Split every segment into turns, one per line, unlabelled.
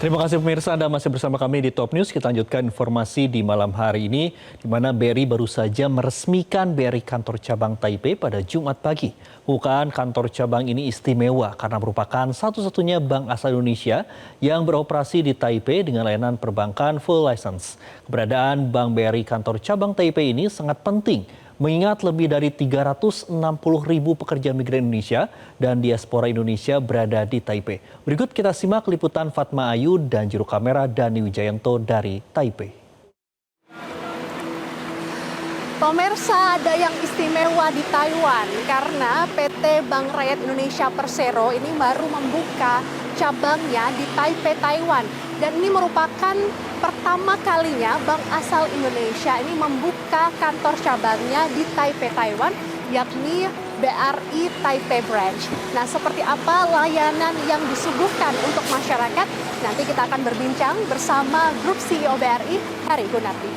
Terima kasih pemirsa, Anda masih bersama kami di Top News. Kita lanjutkan informasi di malam hari ini, di mana BRI baru saja meresmikan BRI Kantor Cabang Taipei pada Jumat pagi. Pembukaan kantor cabang ini istimewa karena merupakan satu-satunya bank asal Indonesia yang beroperasi di Taipei dengan layanan perbankan full license. Keberadaan Bank BRI Kantor Cabang Taipei ini sangat penting, mengingat lebih dari 360.000 pekerja migran Indonesia dan diaspora Indonesia berada di Taipei. Berikut kita simak liputan Fatma Ayu dan juru kamera Dani Wijayanto dari Taipei.
Pemirsa, ada yang istimewa di Taiwan karena PT Bank Rakyat Indonesia Persero ini baru membuka cabangnya di Taipei, Taiwan. Dan ini merupakan pertama kalinya bank asal Indonesia ini membuka kantor cabangnya di Taipei, Taiwan, yakni BRI Taipei Branch. Nah, seperti apa layanan yang disuguhkan untuk masyarakat? Nanti kita akan berbincang bersama Grup CEO BRI, Heri Gunardi.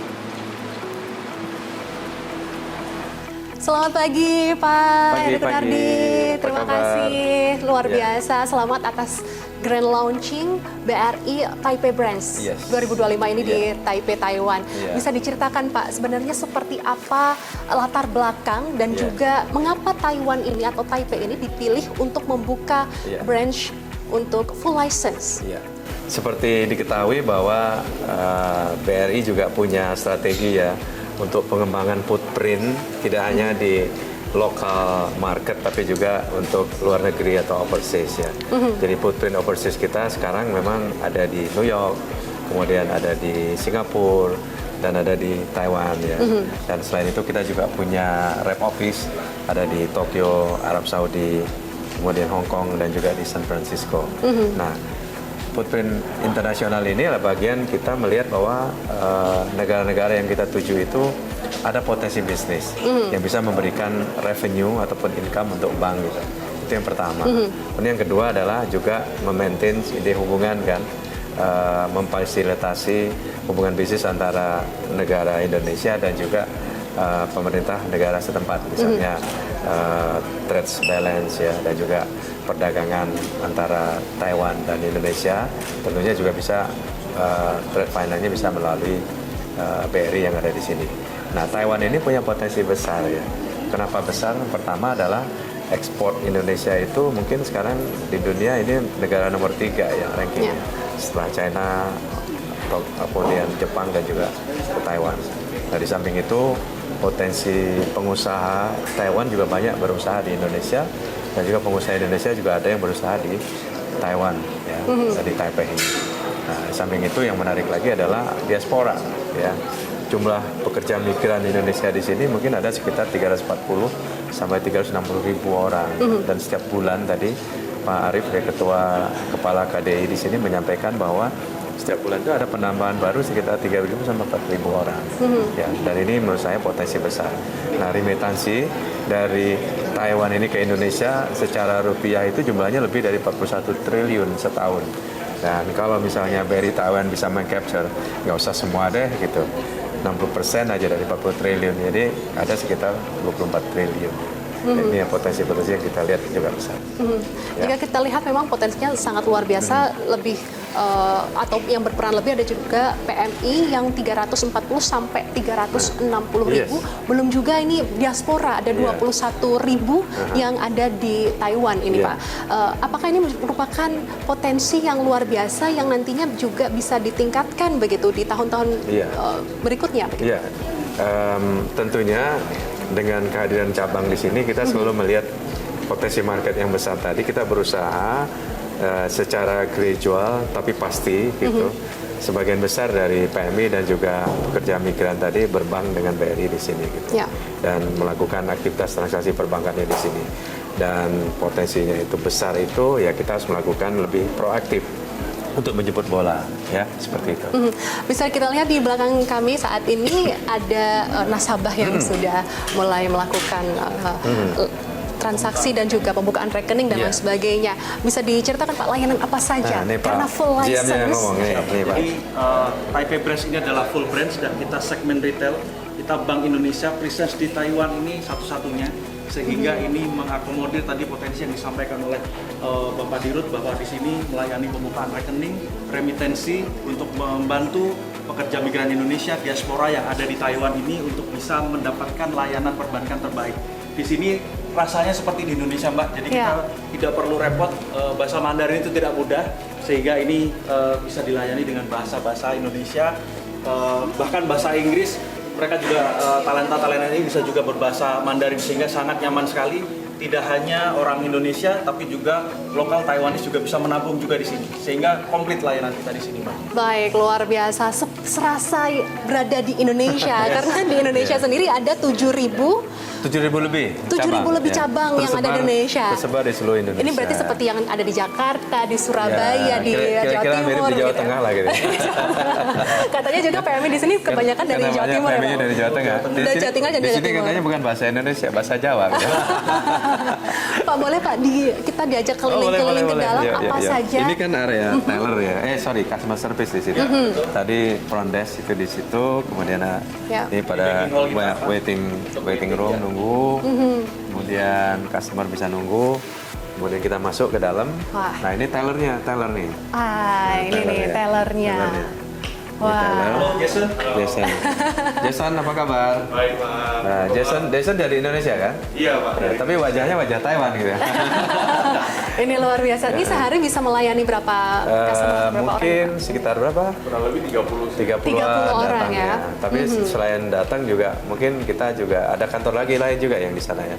Selamat pagi Pak Heri Gunardi, terima kasih luar biasa. Selamat atas grand launching BRI Taipei Branch 2025 ini di Taipei, Taiwan. Bisa diceritakan Pak, sebenarnya seperti apa latar belakang dan juga mengapa Taiwan ini atau Taipei ini dipilih untuk membuka branch untuk full license?
Seperti diketahui bahwa BRI juga punya strategi ya untuk pengembangan footprint tidak hanya di lokal market tapi juga untuk luar negeri atau overseas ya. Jadi footprint overseas kita sekarang memang ada di New York, kemudian ada di Singapura dan ada di Taiwan ya. Dan selain itu kita juga punya rep office ada di Tokyo, Arab Saudi, kemudian Hong Kong dan juga di San Francisco. Nah, footprint internasional ini adalah bagian kita melihat bahwa negara-negara yang kita tuju itu ada potensi bisnis yang bisa memberikan revenue ataupun income untuk bank gitu. Itu yang pertama. Kemudian yang kedua adalah juga memaintain ide hubungan kan, memfasilitasi hubungan bisnis antara negara Indonesia dan juga pemerintah negara setempat, misalnya trade balance ya, dan juga perdagangan antara Taiwan dan Indonesia. Tentunya juga bisa trade finance-nya bisa melalui BRI yang ada di sini. Nah, Taiwan ini punya potensi besar ya. Kenapa besar? Pertama adalah ekspor Indonesia itu mungkin sekarang di dunia ini negara nomor 3 yang rankingnya, setelah China, kemudian Jepang dan juga Taiwan. Nah, di samping itu potensi pengusaha Taiwan juga banyak berusaha di Indonesia, dan juga pengusaha Indonesia juga ada yang berusaha di Taiwan ya, di Taipei. Nah, di samping itu yang menarik lagi adalah diaspora ya. Jumlah pekerja migran Indonesia di sini mungkin ada sekitar 340 sampai 360 ribu orang. Dan setiap bulan tadi Pak Arief, Ketua Kepala KDI di sini menyampaikan bahwa setiap bulan itu ada penambahan baru sekitar 3.000 sampai 4.000 orang. Ya, dan ini menurut saya potensi besar. Nah, remitansi dari Taiwan ini ke Indonesia secara rupiah itu jumlahnya lebih dari 41 triliun setahun. Dan kalau misalnya BRI Taiwan bisa meng-capture, nggak usah semua deh gitu, 60% aja dari 40 triliun, jadi ada sekitar 24 triliun. Ini potensi-potensi yang kita lihat juga besar.
Jika kita lihat memang potensinya sangat luar biasa, lebih atau yang berperan lebih ada juga PMI yang 340 sampai 360 ribu. Belum juga ini diaspora ada 21 ribu yang ada di Taiwan ini Pak. Apakah ini merupakan potensi yang luar biasa yang nantinya juga bisa ditingkatkan begitu di tahun-tahun berikutnya? Begitu?
Tentunya dengan kehadiran cabang di sini kita selalu melihat potensi market yang besar tadi. Kita berusaha secara gradual tapi pasti gitu. Sebagian besar dari PMI dan juga pekerja migran tadi berbank dengan BRI di sini gitu. Dan melakukan aktivitas transaksi perbankannya di sini. Dan potensinya itu besar itu ya kita harus melakukan lebih proaktif untuk menjemput bola, ya seperti itu.
Bisa kita lihat di belakang kami saat ini ada nasabah yang sudah mulai melakukan transaksi dan juga pembukaan rekening dan lain sebagainya. Bisa diceritakan Pak layanan apa saja? Karena full license.
Jadi Taipei Branch ini adalah full branch dan kita segmen retail. Kita Bank Indonesia presence di Taiwan ini satu-satunya. sehingga ini mengakomodir tadi potensi yang disampaikan oleh Bapak Dirut bahwa di sini melayani pembukaan rekening, remitensi untuk membantu pekerja migran Indonesia diaspora yang ada di Taiwan ini untuk bisa mendapatkan layanan perbankan terbaik. Di sini rasanya seperti di Indonesia, Mbak. Jadi kita tidak perlu repot, bahasa Mandarin itu tidak mudah, sehingga ini bisa dilayani dengan bahasa-bahasa Indonesia, bahkan bahasa Inggris. Mereka juga talenta-talenta ini bisa juga berbahasa Mandarin sehingga sangat nyaman sekali. Tidak hanya orang Indonesia, tapi juga lokal Taiwanese juga bisa menabung juga di sini, sehingga komplit layanan kita di sini, Mbak.
Baik, luar biasa. Serasa berada di Indonesia, karena di Indonesia sendiri ada 7.000
lebih
7.000 lebih cabang yang ada di Indonesia.
Tersebar di seluruh Indonesia.
Ini berarti seperti yang ada di Jakarta, di Surabaya, di Jawa
kira-kira
Timur.
mirip di Jawa
gitu.
Tengah lah gitu.
Katanya juga PMI di sini kebanyakan dari Jawa Timur ya,
PMI
Pak?
dari Jawa Tengah.
Dari Jawa Tengah dan
di
Jawa
sini
Timur.
katanya bukan bahasa Indonesia, bahasa Jawa. Gitu.
Pak, boleh Pak kita diajak keliling-keliling ke dalam apa saja?
Ini kan area teller ya. Customer service di sini. Tadi front desk itu di situ, kemudian ini pada waiting room nunggu. Kemudian customer bisa nunggu. Kemudian kita masuk ke dalam.
Wah.
Nah, ini tellernya, teller nih.
Ini nih tellernya. Wah.
Halo, Jason.
Jason, apa kabar?
Baik, Pak.
Nah, Jason dari Indonesia kan?
Iya, Pak.
Ya, tapi wajahnya wajah Taiwan gitu ya.
Ini luar biasa. Ini sehari bisa melayani berapa customer? Berapa
Mungkin
orang?
sekitar berapa?
Kurang lebih 30.
30
orang
datang
ya.
Tapi selain datang juga mungkin kita juga ada kantor lagi lain juga yang di sana ya.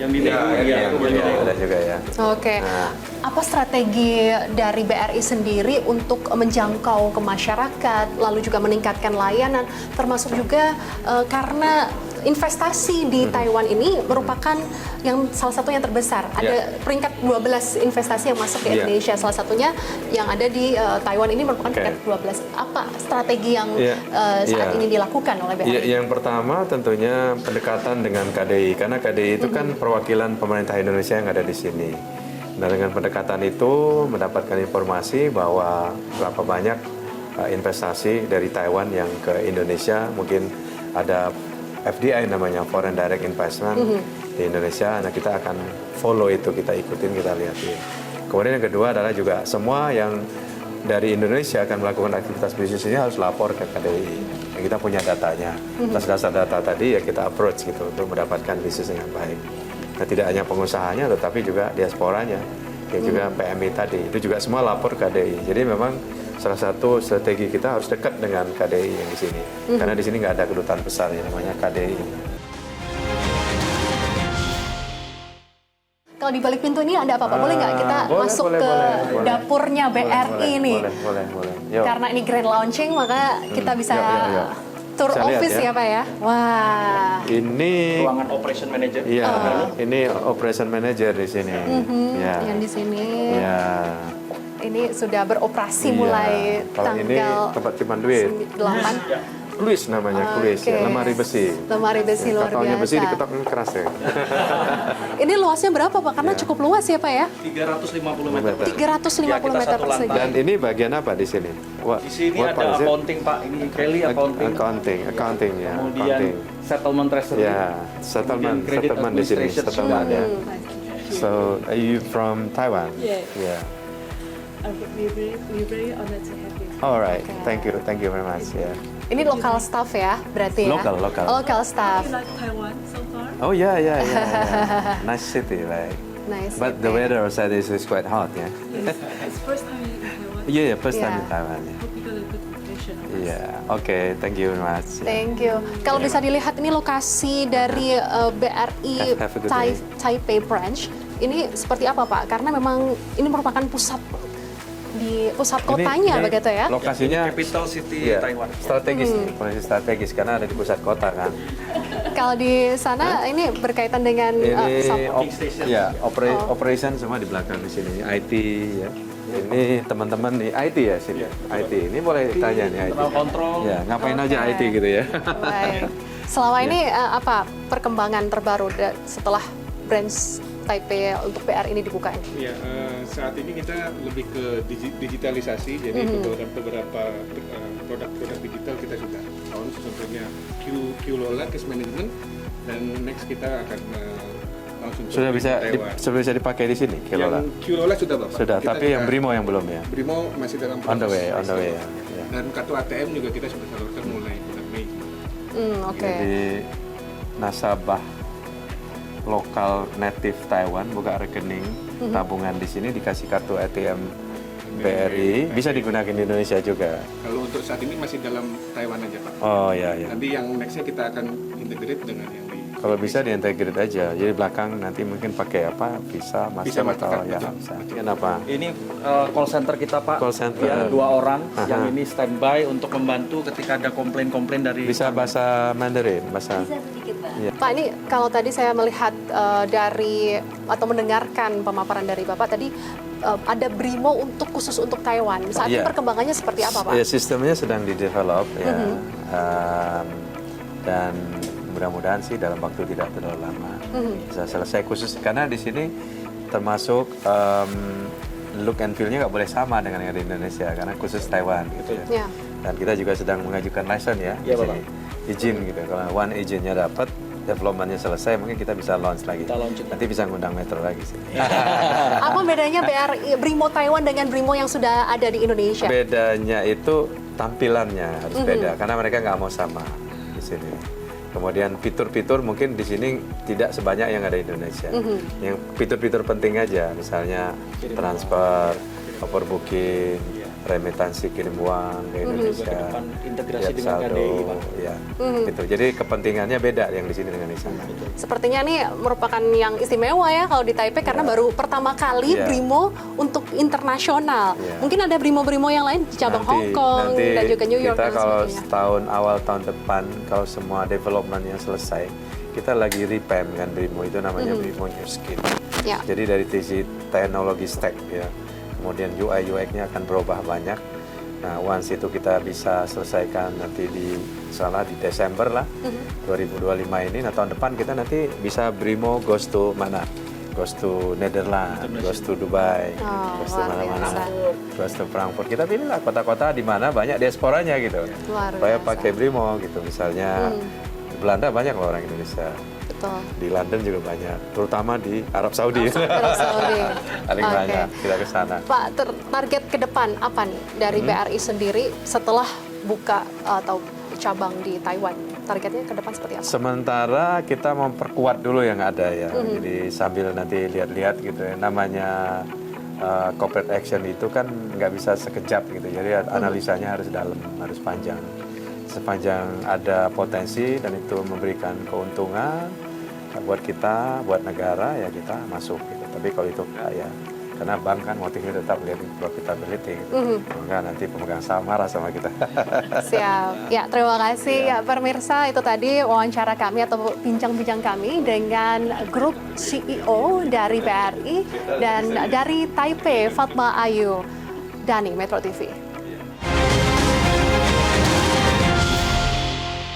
Yang di
Ada juga ya.
Oke.
Nah.
Apa strategi dari BRI sendiri untuk menjangkau ke masyarakat, lalu juga meningkatkan layanan, termasuk juga karena investasi di Taiwan ini merupakan yang salah satu yang terbesar. Ada peringkat 12 investasi yang masuk ke Indonesia. Salah satunya yang ada di Taiwan ini merupakan peringkat 12. Apa strategi yang saat ini dilakukan oleh BRI?
Yang pertama tentunya pendekatan dengan KDI, karena KDI itu kan perwakilan pemerintah Indonesia yang ada di sini. Nah, dengan pendekatan itu mendapatkan informasi bahwa berapa banyak investasi dari Taiwan yang ke Indonesia, mungkin ada FDI namanya, Foreign Direct Investment di Indonesia. Nah, kita akan follow itu, kita ikutin, kita lihatin. Kemudian yang kedua adalah juga semua yang dari Indonesia akan melakukan aktivitas bisnis ini harus lapor ke KDI. Yang kita punya datanya. Atas dasar data tadi ya kita approach gitu untuk mendapatkan bisnis yang baik. Nah, tidak hanya pengusahanya tetapi juga diasporanya, yang juga PMI tadi. Itu juga semua lapor ke KDI. Jadi memang salah satu strategi kita harus dekat dengan KDI yang di sini. Karena di sini nggak ada kedutaan besar ya, namanya KDI.
Kalau di balik pintu ini ada apa-apa? Boleh nggak kita masuk ke dapurnya BRI nih?
Boleh. Yuk.
Karena ini grand launching, maka kita bisa tour
Bisa lihat
office ya Pak ya? Wah.
Ini
Ruangan operation manager.
Iya, ini operation manager di sini. Ya.
Yang di sini.
Ya.
Ini sudah beroperasi mulai
Kalau ini
tanggal
tempat simpan duit.
8.
Kluis namanya, kluis
Oke.
ya, lemari besi.
Lemari besi luar
Kartonnya besi
biasa.
diketok keras ya.
Ini luasnya berapa Pak? Karena cukup luas ya Pak ya?
350 meter.
350
Ya, kita
meter
satu
persegi.
lantai.
Dan ini bagian apa di sini?
Di sini
what
ada
part is it?
accounting, Pak. Ini Kelly accounting.
Accounting ya.
Kemudian
Accounting.
settlement treasury.
Ya, settlement
Kemudian credit
di sini,
administration
settlement
juga
ya.
ada.
So, are you from Taiwan?
Yeah.
Yeah.
We're very honored to have you.
Alright, thank you very much. Yeah.
Ini lokal staff ya berarti ya?
Lokal.
Lokal staff.
You like Taiwan so far?
Oh yeah. Nice city, like.
Nice.
But the weather outside is quite hot, yeah.
It's first time in Taiwan.
Yeah, first time
Yeah.
in Taiwan. Yeah.
Hope you got a good impression of us.
Yeah. Okay, thank you very much. Yeah.
Thank you. Kalau bisa dilihat ini lokasi dari BRI
Have a good day.
Taipei branch. Ini seperti apa Pak? Karena memang ini merupakan pusat kotanya
Ini
begitu ya?
Lokasinya
Capital City
iya,
Taiwan.
strategis, posisi strategis karena ada di pusat kota kan.
Kalau di sana ini berkaitan dengan
Ini
King Station.
operation semua di belakang di sini, IT ya. Ini teman-teman nih IT ya sini. IT ini boleh tanya nih IT.
Internal control.
Ya, ngapain
Oke.
aja IT gitu ya.
Baik. Selama ini apa perkembangan terbaru setelah branch Taipei untuk PR ini dibuka ini?
Ya, saat ini kita lebih ke digitalisasi, jadi beberapa produk-produk digital kita sudah launch, contohnya QLola, Cash Management, dan next kita akan langsung
Sudah bisa
Taiwan.
sudah bisa dipakai di sini, Kilola.
Yang Kilola sudah Bapak.
Sudah,
Kita
tapi yang Brimo yang belum ya.
Brimo masih dalam
On the
proses.
way ya. Ya.
Dan kartu ATM juga kita sudah salurkan mulai bulan Mei.
Oke.
Jadi nasabah lokal native Taiwan buka rekening tabungan di sini dikasih kartu ATM BRI bisa digunakan di Indonesia juga.
Kalau untuk saat ini masih dalam Taiwan aja Pak.
Oh ya ya.
Nanti yang nextnya kita akan integrate dengan yang di
Kalau bisa diintegrate aja. Jadi belakang nanti mungkin pakai apa? Visa,
Bisa
Master atau
Mastercard,
ya
betul.
bisa. Kenapa?
Ini call center kita Pak.
Call center.
Ya, 2 orang
Aha.
yang ini standby untuk membantu ketika ada komplain-komplain dari
Bisa bahasa Mandarin, bahasa.
Pak, ini kalau tadi saya melihat dari atau mendengarkan pemaparan dari Bapak tadi ada Brimo khusus untuk Taiwan. Saat ini
Iya.
perkembangannya seperti apa, Pak?
Ya, sistemnya sedang di-develop ya. Dan mudah-mudahan sih dalam waktu tidak terlalu lama bisa selesai khusus karena di sini termasuk look and feel-nya nggak boleh sama dengan yang di Indonesia karena khusus Taiwan gitu ya.
Ya.
Dan kita juga sedang mengajukan license ya di
Iya,
sini. Izin gitu. Kalau one izinnya dapat, developmentnya selesai, mungkin kita bisa launch lagi.
Kita launching.
Nanti bisa ngundang Metro lagi sih.
Apa bedanya BRI Brimo Taiwan dengan Brimo yang sudah ada di Indonesia?
Bedanya itu tampilannya harus beda karena mereka nggak mau sama di sini. Kemudian fitur-fitur mungkin di sini tidak sebanyak yang ada di Indonesia. Yang fitur-fitur penting aja, misalnya transfer, overbooking, remitansi kirim uang ke Indonesia,
Juga ke depan integrasi
lihat
dengan
saldo,
KDI, Pak.
ya, gitu. Jadi kepentingannya beda yang di sini dengan di sana.
Sepertinya ini merupakan yang istimewa ya kalau di Taipei karena baru pertama kali
Iya.
Brimo untuk internasional.
Iya.
Mungkin ada Brimo-Brimo yang lain di cabang Hong Kong
nanti
dan juga New York
kita
dan
kalau
sebagainya.
awal tahun depan kalau semua developmentnya selesai, kita lagi revamp kan Brimo itu namanya Brimo New Skin.
Ya.
Jadi dari sisi teknologi stack ya, kemudian UI UX-nya akan berubah banyak. Nah, once itu kita bisa selesaikan nanti di Desember lah 2025 ini. Nah, tahun depan kita nanti bisa Brimo goes to mana? Goes to Netherlands, goes to Dubai,
Oh,
goes to
luar
mana-mana,
biasa.
goes to Frankfurt. Kita pilih lah kota-kota di mana banyak diasporanya gitu.
Luar
Supaya
biasa.
pakai Brimo gitu. Misalnya di Belanda banyak loh orang Indonesia.
Betul.
Di London juga banyak, terutama di Arab Saudi.
Arab Saudi.
Paling
Oke.
banyak kita ke sana.
Pak, target ke depan apa nih dari BRI sendiri setelah buka atau cabang di Taiwan? Targetnya ke depan seperti apa?
Sementara kita memperkuat dulu yang ada ya. Jadi sambil nanti lihat-lihat gitu ya. Namanya corporate action itu kan nggak bisa sekejap gitu. Jadi analisanya harus dalam, harus panjang. Sepanjang ada potensi dan itu memberikan keuntungan buat kita, buat negara ya kita masuk gitu. Tapi kalau itu enggak ya, karena bank kan motifnya tetap lihat profitability gitu. Enggak nanti pemegang saham marah sama kita.
Siap. Ya, terima kasih ya pemirsa. Itu tadi wawancara kami atau bincang-bincang kami dengan grup CEO dari BRI dan dari Taipei, Fatma Ayu, Dani, Metro TV.